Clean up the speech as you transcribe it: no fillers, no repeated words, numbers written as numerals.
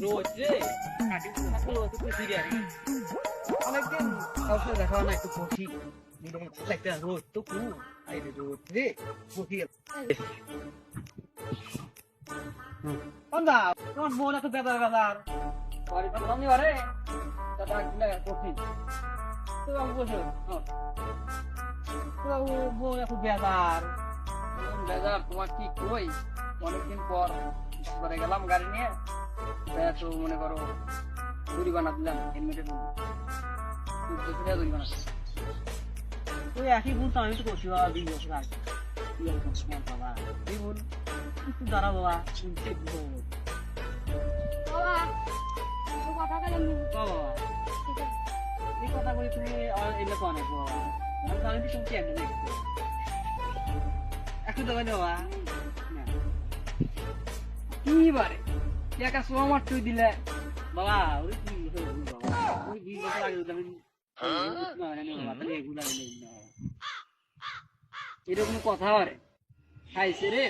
রোজ রে কাটি রোজ তো সিরিয়াস অনেকদিন কারোর সাথে দেখা হয় না একটু বসি একটা রোদ তো কু আইরে রোদ রে বসি তোমার বোন এত বেদার বেদার বাড়ি তো সামনে বারে দাদা কিনা বসি তো আমি বসে তো বোন এত বেদার বেদার তোমার কি কই অনেকদিন পর ঘরে গেলাম গাড়ি নিয়ে তো মনে করো দড়ি বানা দিলাম হেলমেটের মধ্যে দড়ি বানাচ্ছি ওই একই ভুল তো আমি তো করছি বাবা 20 বছর আগে বাবা এই ভুল একটু দাঁড়া বাবা এই কথা বলি তুমি এলে তো অনেক বাবা আমি তো শুনছি একদিন একটু দেবে বাবা কি বারে একা সোয়া মার তুই দিলে বাবা ওই কি বাবা ওই 20 বছর আগে এরকম কথা আরে খাইছে রে